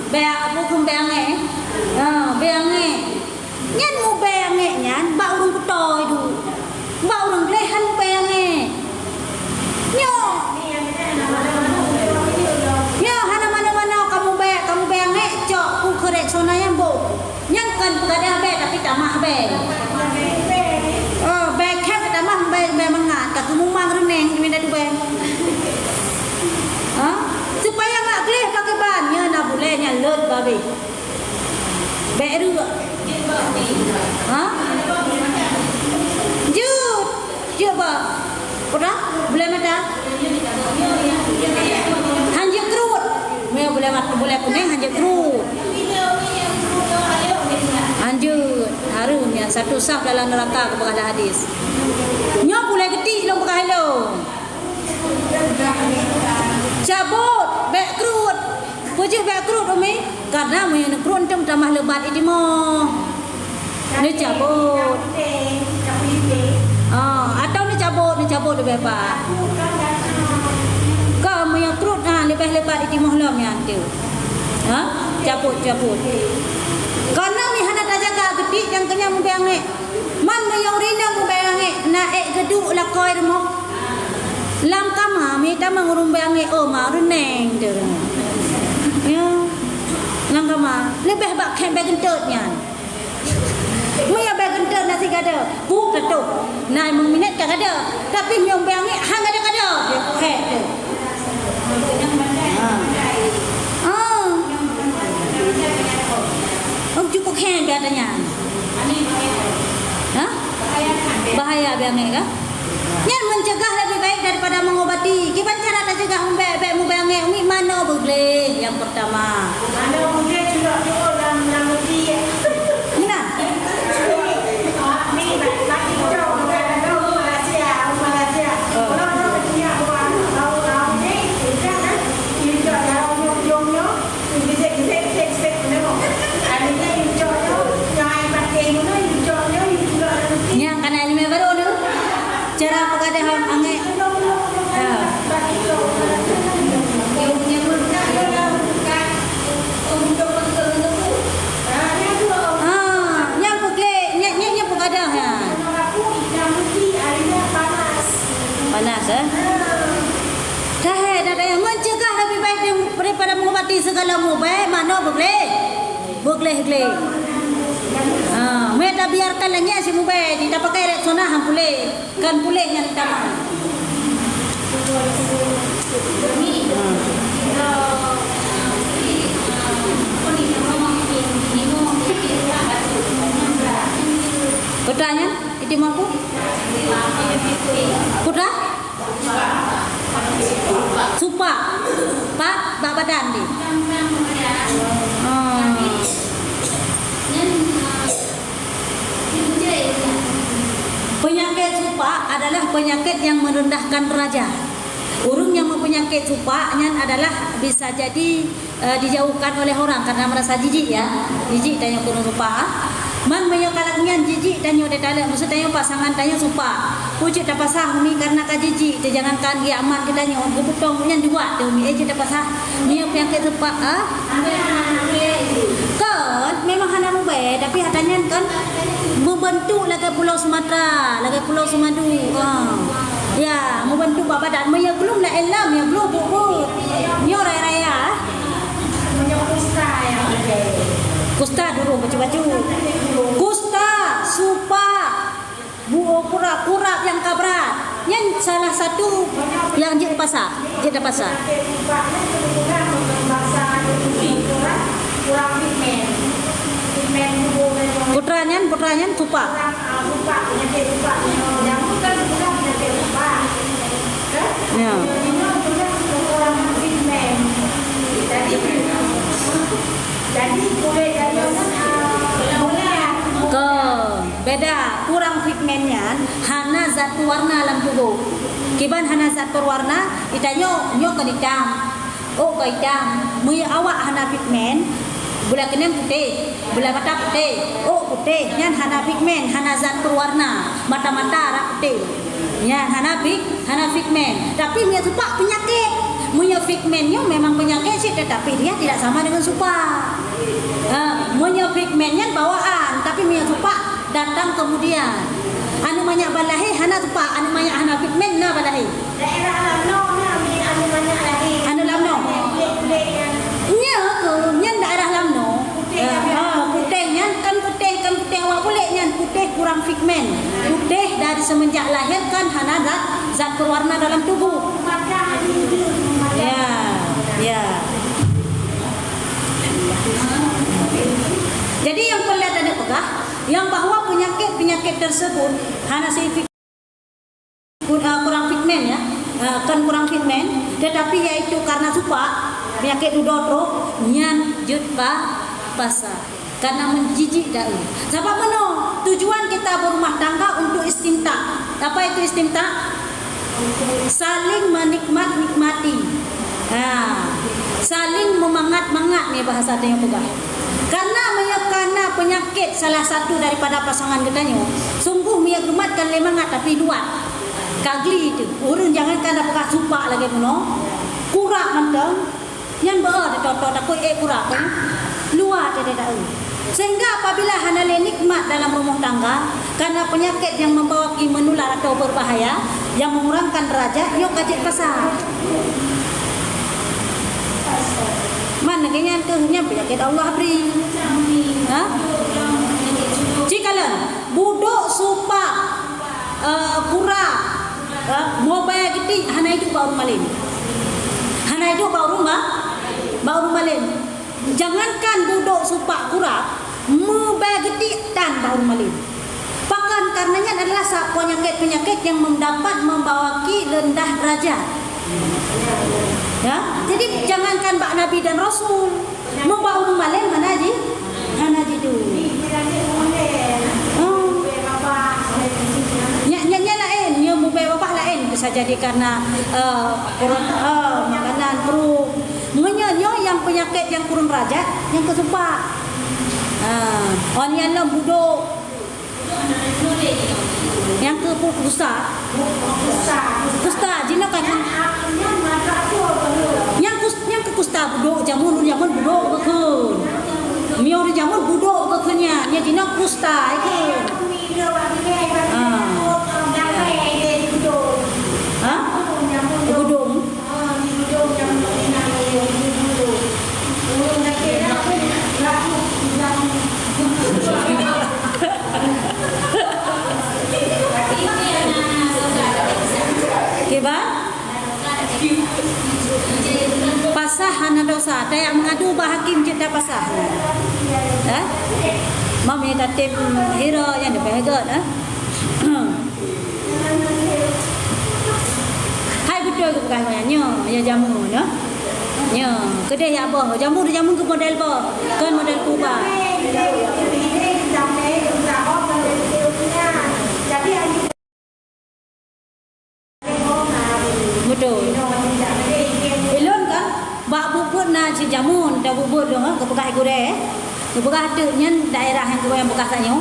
Baik apa pun baik nyan mu baik nyan bau urung putoi du. Bau urung lehan baik Nyo hana mana kamu baik cok ku korek sona yang bo. Nyan kan pegada baik tapi tak mah baik. Baik kan tak mah baik mangat tak mumang reneng minda tu baik. Supaya mak kleh pakai ban nya na boleh nya lut babe. Baik ru. Jut ba. Pura boleh mata. Hanjir kerut. Mea boleh kuning hanjir kerut. Hanjut harum ya satu sah dalam neraka kepada hadis. Nya boleh getik long pakai hello. Cabut bek kerut. Puji bek kerut umi karena mu yang kerut tambah lebat ini mo. Ni cabut. Atau ni cabut lebih apa? Kamu yang kerut lebih lebat itu mohlam yang tu. Cabut. Karena mi hana tak jaga gedik yang kena membayang man yang rina membayang naik geduk lakoi rumah. Lam kama mi ta mangurung bayang ma runeng tu. Ya. Nang kama lebih bak ken bag gentutnya. Maya bag gentut nasi gada. Bu ketuk. Nai meminit tak ada. Tapi nyom bang ni hang ada kada. Dia kek tu. Oh cukup ken biadanya. Hah? Bahaya biang kan? Yang mencegah lebih baik daripada mengobati. Gimana cara nak cegah umbek mu biang umi mana boleh? Yang pertama. Mana boleh juga dalam mesti. Mana? Ni lagi jauh Malaysia. Kalau dia buat tahu ni, jangan dia jauh jauh bisa tengok. Ada yang jauh yang pakai mana jauh juga. Yang kana ni baru tu. Cara pengadahan angin. Yang pukul, yang pengadahan ya. Panas dah ada yang mencegah lebih baik daripada mengobati segala mubah. Mana boleh? Boleh. Mereka biarkan lagi si mubah di tak pakai reksona hang pulih. Kan pulihnya utama. Pertanyaan, itu mampu? Putra? Supa. Pak, badan di. Penyakit supa adalah penyakit yang merendahkan derajat. Orang yang mempunyai supa adalah bisa jadi dijauhkan oleh orang karena merasa jijik ya. Jijik tanya kurang supa. Man menyokalaknya jijik tanya dia tak ada. Maksud tanya pasangan tanya supa. Pucuk tak pasah umi karena ka jijik. Dia jangankan dia aman dia tanya. Keputong yang dua dia umi aja tak pasah. Dia penyakit supa. Kan memang hana mubah tapi hatanya kan membentuk lagi Pulau Sumatera, lagi Pulau Sumadu. Ya, membentuk badan. Maya belum lah elam ya belum bubur. Nyo raya-raya. Kusta yang ada. Kusta dulu baju-baju. Kusta, supa, buo kura-kura yang kabrat. Yang salah satu yang je pasar, je dah pasar. Putranya supa. Ya. Jadi boleh jadi ke beda kurang pigmennya hana zat warna dalam tubuh. Kiban hana zat berwarna itanyo nyo ke hitam. Oh ke hitam. Mu awak hana pigmen Bula kening putih, bula mata putih. Oh putih, nyan hana pigmen, hana zat berwarna. Mata-mata rak putih. Nyan hana pigmen. Tapi dia supa penyakit. Punya pigmennya memang penyakit sih, tetapi dia tidak sama dengan supa. Punya pigmennya bawaan, tapi punya supa datang kemudian. Anu banyak balahi hana supa, anu banyak hana pigmen na balahi. daerah Lamno ni anu banyak lagi. Anu Lamno. Nya ke, nyan daerah Lamno. Putihnya kan putih awak boleh nyan putih kurang pigmen. Putih dari semenjak lahir kan hana zat berwarna dalam tubuh. Ya. Jadi yang perlu ada pegah yang bahwa penyakit tersebut hanya kurang pigmen ya, kan kurang pigmen, tetapi yaitu karena supa penyakit dudotro nyan jutpa pasar karena menjijik dah. Sebab mana tujuan kita berumah tangga untuk istimta. Apa itu istimta? Saling menikmati. Saling memangat-mangat ni bahasa tanya pegah. Karena penyakit salah satu daripada pasangan katanya, sungguh dia gematkan lemangat tapi luat. Kagli itu. Urun jangan kan dapat supa lagi puno. Kurak mentang. Yang ber toto takut kurak kan. Luat dia tahu. Sehingga apabila hana nikmat dalam rumah tangga karena penyakit yang membawa menular atau berbahaya yang mengurangkan derajat, yuk kajik pasar. Jangan nakanya tuhnya penyakit Allah beri. Ha? Cikalan buduk supa kura mobile gede hana itu baru malin. Hana itu baru malin. Jangankan buduk supa kura mobile gede dan baru malin. Bahkan karenanya adalah penyakit yang membawaki rendah derajat. Ya, jadi jangankan Mbak Nabi dan Rasul membawa malin mana tu. Nya lain, nya mubay bapak lain bisa jadi karena makanan perut. Menyenyo yang penyakit yang kurang derajat yang kesupak. Orang yang buduk yang ke kusta jina kan yang ke kusta buduk jamun buduk bekun miau jamun buduk bekunnya nya jina kusta itu budung Kiba? Pasahan dosa. Ada yang mengadu bahakim cerita pasah. Mami katim hero yang dipegang. Hai betul ke bukan banyak. Ya jamu, no? Ya, kedai ya boh. Jamu ke model boh. Kan model Kuba. Betul. Belum kan? Bak bubut na si jamun, dah bubut dong, ke bekas gure. Ke bekas tu nyan daerah yang bekas sanyo.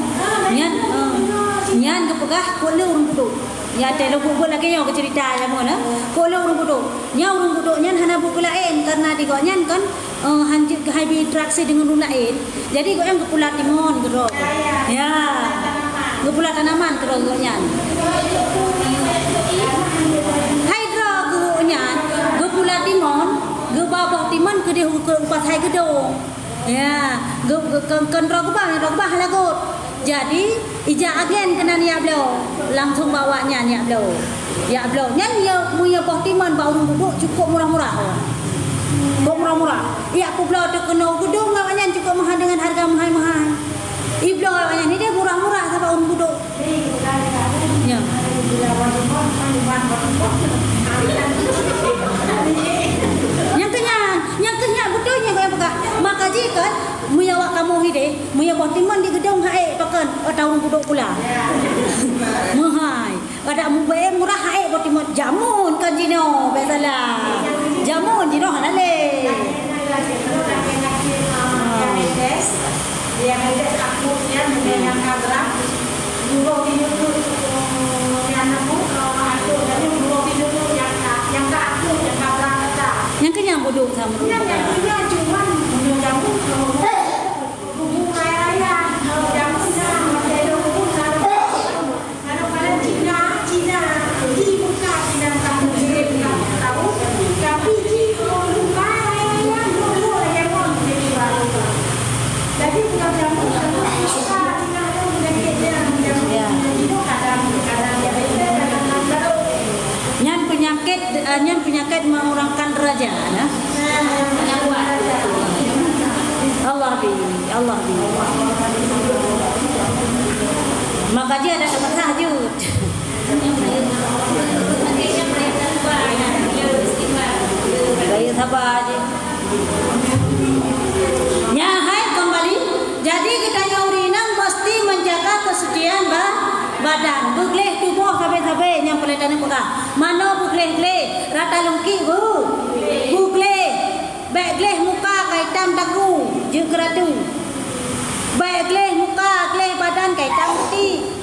Nyan ke bekas kole urung buduk. Ya telo bubut lagi yo ke cerita jamun na. Kole urung buduk. Nya urung buduk nyan hana buku lain karena di go nyan kan hanjit ke high interaksi dengan urung lain. Jadi go yang ke pulat timun ke ro. Ya. Ke pulat tanaman ke ro nyan. Gepula timon, gebabah timon ke dia upas hai gedung. Ya, kendra lagut. Jadi ija agen kena ni ablo, langsung bawanya ni ablo. Ya ablo, nyan ya muya bah timon bau duduk cukup murah-murah. Cukup murah-murah. Ya aku blau tu kena gedung ngawanya cukup mahal dengan harga mahal-mahal. Iblo awanya ni dia murah-murah sampai orang duduk. Ya. Yang kenyang betulnya kau yang pegang. Maka jika muyawak kamu hide, muyawak timan di gedung hae pakan tahun buduk pula. Mahai. Ada mubay murah hae buat timan jamun kan jino, besalah. Jamun jino halale. Dia ada takutnya dengan kabrak. Dulu itu yang aku aku dari dulu itu yang ke aku yang kabrak kata. Yang kenyang bodoh sama. Yang cuma jamu bubu raya jamunya ada bubu kalau Cina di buka Cina kamu tahu tapi di buka raya dulu yang mau jadi baru. Jadi bukan jamu Nyan penyakit mengurangkan derajat, nah. Allah bi. Maka dia ada tempat tahajud. Baik sabar aja. Ya, hai kembali. Jadi kita yang urinang mesti menjaga kesucian badan. Bukleh tubuh sampai yang peletane pekah. Mana bukleh rata lungki bukleh. Bekleh muka kaitam dagu jegratu. Bekleh muka kleh badan kaitam ti.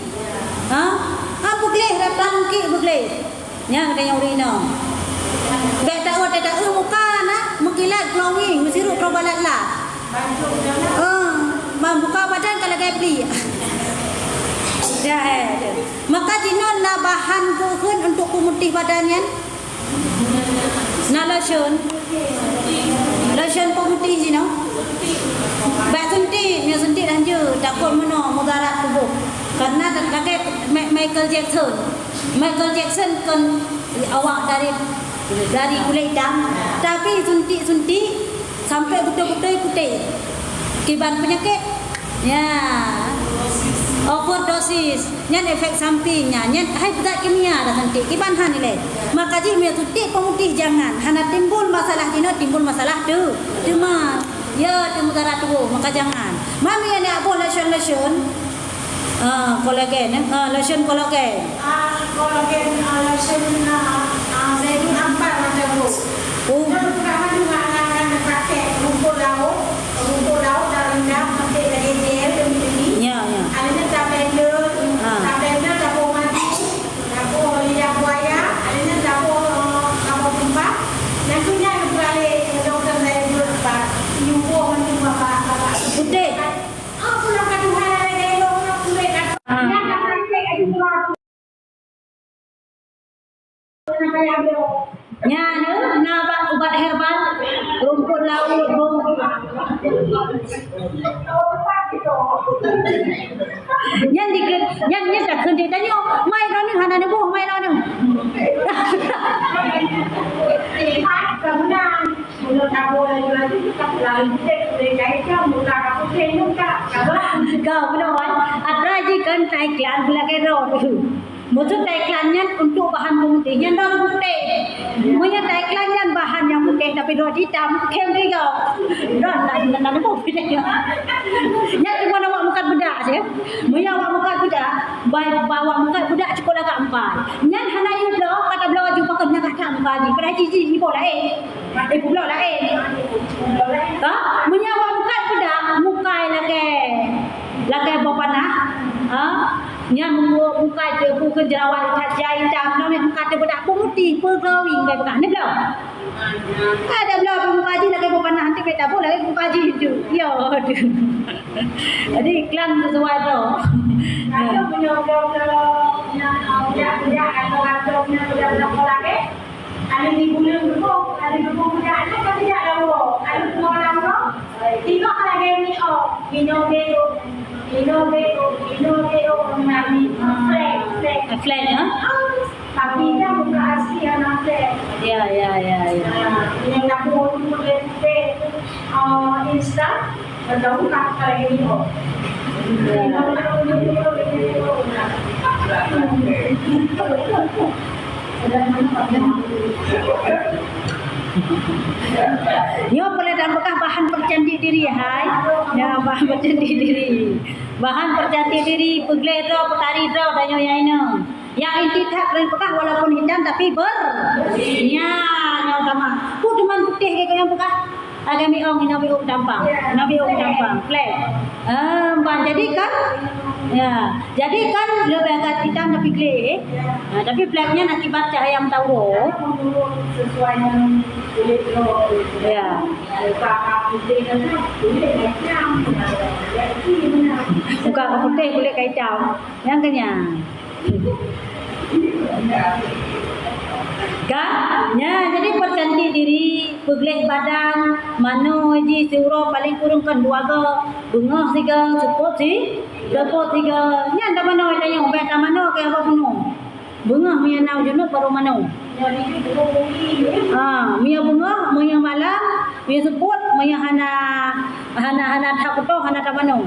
Bukleh rata lungki bukleh. Yang kita yang urinang. Gak tahu muka na mengkilat glowing mesiru probalat lah. Membuka badan kalau kayak beli. Ya, maka jinon na bahan bukan untuk pemutih badannya. Na lotion. lotion pemutih je no. Baik suntik dan je takut mana mudarat tubuh. Karena pakai Michael Jackson kan awak dari kulit hitam, tapi suntik sampai betul-betul putih. Kiban penyakit. Ya. Overdosis, nyan efek sampingnya, nyan hai berat kimia dah suntik. Kiban han ni. Maka ji me suntik pemutih jangan. Hana timbul masalah timbul masalah tu. Cuma ya tu mudarat tubuh, maka jangan. Mami yang nak buat lotion kolagen, lotion kolagen. Kolagen lotion zaitun ampat macam tu. Dan pertama juga akan pakai rumput laut dah rendam sampai dari gel demi. Ya. Adanya lavender dapur mati, dapur lidah buaya, adanya dapur tumpah. Nantinya balik doktor saya dulu pak, nyubuh macam bapak. Putih. Pulang ke Tuhan ada elok nak kulit kan. Yang tak pakai ada keluar. Nya ubat herbal, rumput laut, Yang tak kendi tanya, mai lo ni hana ni boh, mai lo ni. Kemudian mulut kamu lagi kita lain kita jahit mulut kamu tenung tak kabar. Kau benar, ada kan taiklan belakang roh. Maksud taiklannya untuk bahan pemutih, yang dah putih. Punya taiklannya bahan yang putih tapi roh hitam, kem juga. Roh nak putih dia. Yang cuma awak muka budak je. Punya awak muka budak, bawa muka budak cukup agak empat. Yang hana you blow, kata blow jumpa kena kata empat ni. Pada cici ibu lain. Ibu blow lain. Ha? Punya awak muka budak, muka lagi bapanah. Ha? Yang muka dia bukan jerawat jahit hitam, yang muka dia budak putih, glowing kayak bukan. Ni blow. Ada blow muka dia lagi bapanah nanti kita boleh lagi muka dia itu. Ya, aduh. Jadi iklan sesuai tu. Ada punya lagi. Ada di bulan dulu, ada di bulan ada kan tidak ada lo, ada semua orang lo. Tengok lagi ni minum mengambil Flat, ha? tapi dia bukan asli anak flat. Ya. Yang dapur tu instan, baru tak lagi ni Yo boleh dalam bekas bahan percantik diri hai. Ya bahan percantik diri. Bahan percantik diri peglero petari draw dan yang yang inti tak keren bekas walaupun hitam tapi nya sama. Teman putih kayak yang bekas. Ada miong dampang. Flat. Jadi kan lebih agak hitam tapi clear. Tapi flagnya akibat cahaya tauro. Sesuai dengan kulit lo. Ya. Buka putih kulit kacau. Yang kenyang. Kan? Ya, jadi percantik diri, pegelih badan, mano ji suro paling kurang kan dua ke, bunga tiga, support tiga. Nya ada mano ada yang beta mano ke apa puno. Bunga mia nau junuk baru mano. Mia bunga, mia malam, mia support, mia hana takuto, hana tamano.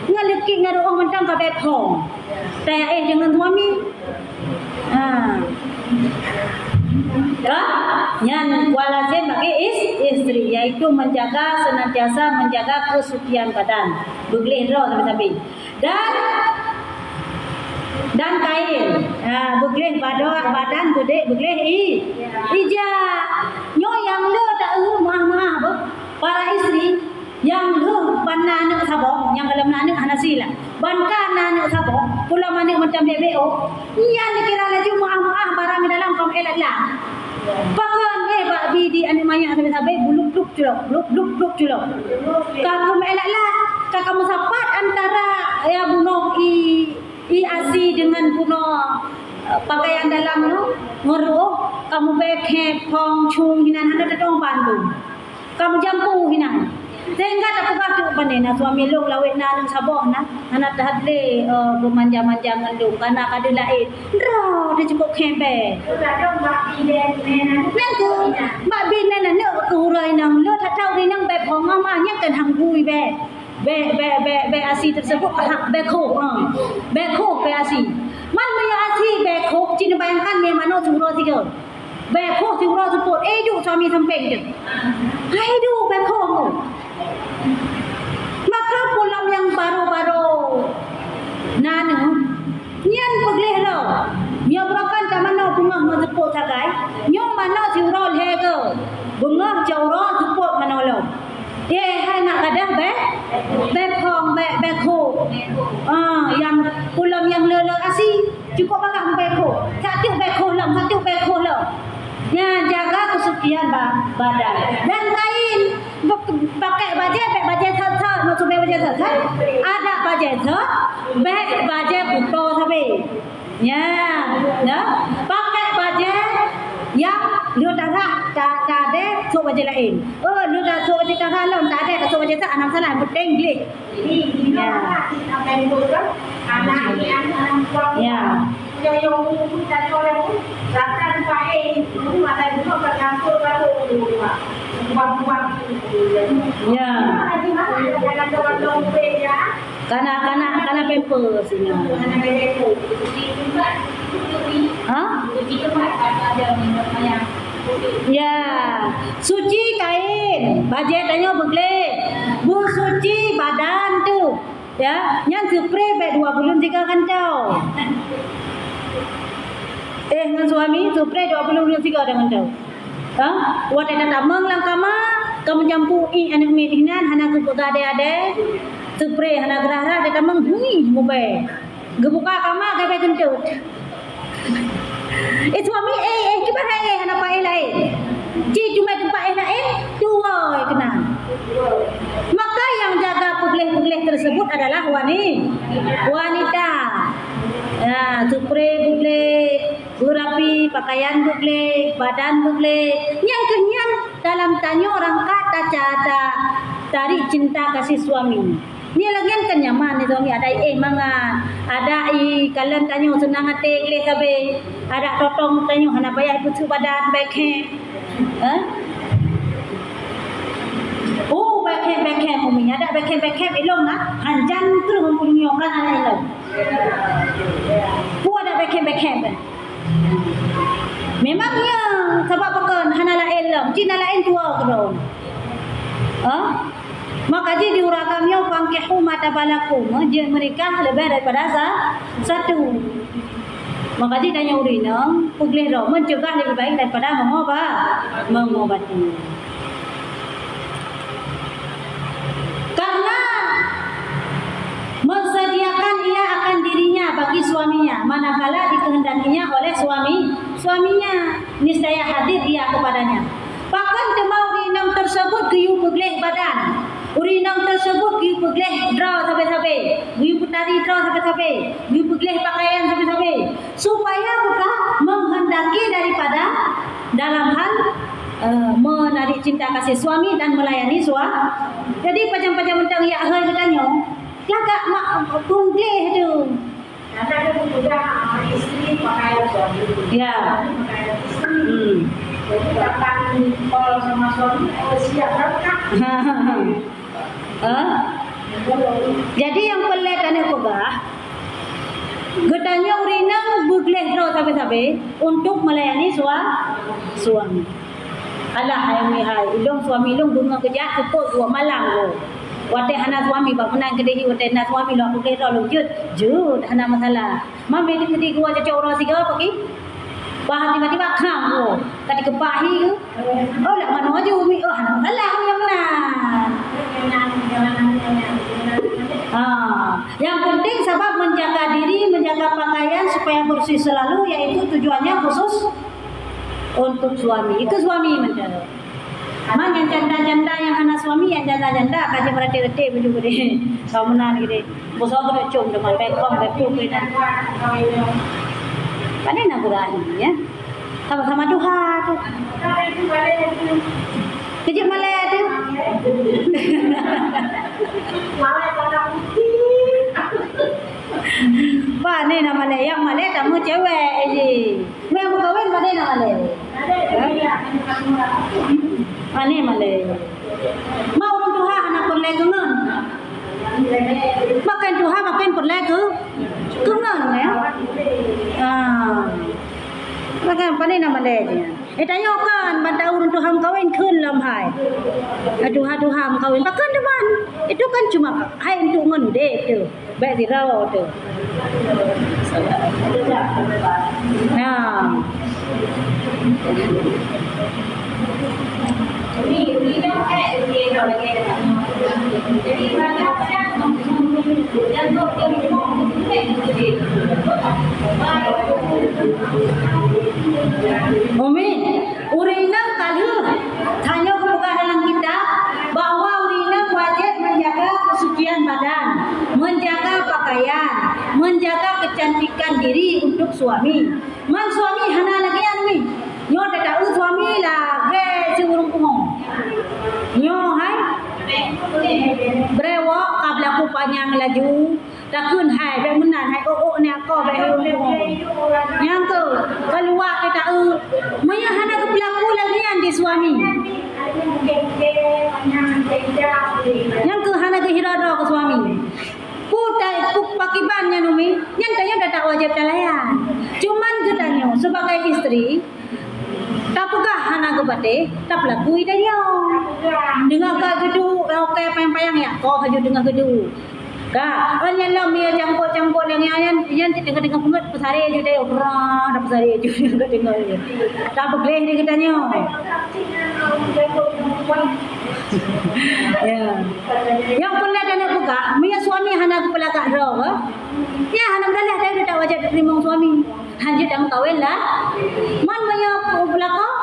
Nya lekik ngaru orang mentang ka bepong. Saya jangan suami. Yang walazim bagi istri yaitu senantiasa menjaga kesucian badan, begleh roh sampai dan kain, begleh badan begleh ija nyo yang le tak mah para istri yang le banna anak sabok yang dalam anak hanasila bankan anak sabok pula mana macam BBO yang dikira laju mah barang dalam kom elat pakan babi di anak maya sampai buluk culok kamu elat kamu sapat antara ya bunuh i asi dengan bunuh pakaian dalam tu ngoruh kamu beke pong chung hinan ada tetong Bandung kamu jampu hinang. Sehingga tak pernah panena suami long lawet na nang saboh na. Anak tahle bermanja-manja ngendung karena kada lain. Ra dia cukup kembe. Sudah dong Mbak Iden nenek. Nang ku mak bin na ne ku rai nang le tak tahu ri nang be phong ma nya kan hang bui be asi tersebut hak be khok be khok be asi. Man me asi be khok cin bayangkan me mano suro tiga. Be khok suro support du suami sampeng je. Hai du be khok. Maka pulang yang baru-baru nanu nyan pegleh lo nyo brokan ta mano bungah ma support sagai nyo mano suro he ke bungah jawro support mano lo hai nak kadah be phong be khok yang pulang yang le asi cukup bakal be khok satu be khok lo ya jaga kesucian badan dan kain pakai baju thot maksud baju thot ada baju thot baju puto sabe ya pakai baju yang lu darah tak ada so baju lain lu dah so baju darah lu tak ada so baju tak anak salah penting glik ya apa yang bukan anak ya yang kita orang rata pakai mata itu pada baru buat ya karena pampers ini ya suci kain bajet tanya begle bu suci badan tu ya yang spray be 2 bulan 3 kan tau dengan suami spray 2 bulan 3 dengan tau wad ada tamang lang kama kamu jampui anak medinan hana ku pegade spray hana gerah ada tamang hui mobe gebuka kama gabe kentut suami kibar hana pa lain ji cuma tempat lain dua kena maka yang jaga pegleh-pegleh tersebut adalah wanita ya spray bugleh gurapi pakaian bugleh badan bugleh yang kenyang dalam tanya orang kata cara tarik cinta kasih suami ni lagian kenyaman ni suami ada mangan ada kalian tanya senang hati gleh sabe ada totong tanya hana bayar putu badan baik back umi ada back ilong na hanjan terus mempunyai kan ada ilong ada back memangnya sebab pekan hanala ilong cina lain tua kerong maka jadi diuragamnya pangkihu mata balakum je mereka lebih daripada satu maka jadi tanya urina pugleh ro mencegah lebih baik daripada mengobati karena mensediakan ia akan dirinya bagi suaminya manakala dikehendakinya oleh suaminya niscaya hadir ia kepadanya bahkan demau urinang tersebut giyu pegleh badan urinang tersebut giyu pegleh draw sampai giyu putari draw sampai giyu pegleh pakaian sampai supaya bukan menghendaki daripada dalam hal menarik cinta kasih suami dan melayani suami. Jadi pajang-pajang mentang ya hai katanya. Lagak mak pungleh tu. Ada juga istri pakai suami. Ya. Jadi datang kalau sama suami siap kan? Jadi yang pelet ane pegah getanya urinang bugleh draw sampai untuk melayani suami. Alah hai ilong suami ilong bunga kerja kepot 2 malam go. Wate hana suami ba menang kedehi wate na suami lo bugleh draw lu jut hana masalah. Mami di gua caca orang tiga pergi. Bahan tiba-tiba kham go. Tadi kepahi ke? Oh lah mana aja umi hana masalah yang mana. Yang penting sebab menjaga diri, menjaga pakaian supaya bersih selalu, yaitu tujuannya khusus untuk suami. Itu suami menjaga. Aman yang janda-janda yang anak suami yang janda-janda kaji merati-rati baju gede. Kau menan gede. Bosok gede cung dengan bekong bekuk gede. Pandai nak berani ya. Sama-sama duha tu. Kejap malam tu. Malah pada putih. Pak ni nama le, yang Malay kamu cewek je. Yang berkahwin pada nama le. Ani Malay. Mau orang Tuhan anak perlai kengen. Makan Tuhan makan perlai ke kengen ya. Makan apa ni nama le je. Tanya kan pada orang Tuhan kawin kun lam hai. Tuhan kawin makan depan. Itu kan cuma hai untuk ngendek tu. Baik dirau tu. Ini dah dia dah lagi. Jadi banyak yang Umi, urinang kalhu tanya kebuka dalam kitab bahwa urinang wajib menjaga kesucian badan, menjaga pakaian, menjaga kecantikan diri untuk suami. Man suami hana lagi anu nyo tak suami lah ke seurung pungong. Nyo hai brewok kabla ku panjang laju takun hai be menan hai o ni ako be yang tu keluar kita maya hana ke pelaku lagi di suami yang tu hana ke hirado ke suami putai puk pakibannya numi yang tanya tak wajib talayan cuman getanya sebagai istri tapukah hana ke bate tak pelaku idanya dengar ka gedu oke payang-payang ya kau haju dengar gedu ka onyan lam dia campur yang dengar pungut pesari aja deh orang dah pesari aja dengar dia tak begleh dia katanya ya yang pernah dan buka mia suami hana ke pelakak ro ya hana belah dia tak wajib terima suami hanya dah kawin lah man maya pelakak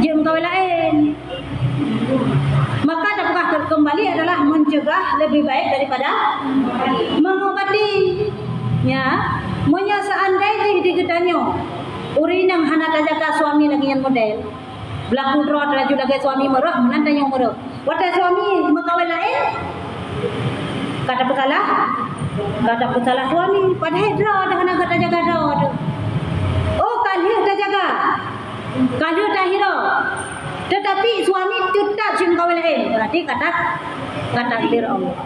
je kawin lain maka dapat kembali adalah mencegah lebih baik daripada mengobati ya monya seandainya diketanyo urinang hana jaga suami lagi yang model berlaku drot laju lagi suami merah menanda yang merah wadah suami mengkawin lain kata bersalah suami padahal drot dah hana kata jaga drot oh kali dah jaga kali dah hero tetapi suami tetap sing kawin lain berarti kata dir Allah